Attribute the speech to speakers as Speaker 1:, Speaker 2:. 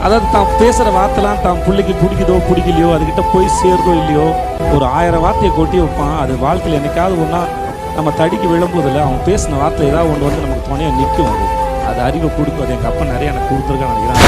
Speaker 1: அதாவது தான் பேசுகிற வார்த்தைலாம் தான் பிள்ளைக்கு பிடிக்குதோ பிடிக்கலையோ அதுக்கிட்ட போய் சேருதோ இல்லையோ ஒரு 1000 வார்த்தையை கொட்டி வைப்பான். அது வாழ்க்கையில் என்னைக்காவது ஒன்றா நம்ம தடிக்கு விழும்போதில்ல அவன் பேசின வார்த்தை ஏதாவது ஒன்று வந்து நமக்கு துணையாக நிற்கும். அது அறிவை கொடுக்கும். அது எங்கள் அப்பா நிறைய எனக்கு கொடுத்துருக்கான்னு நினைக்கிறேன்.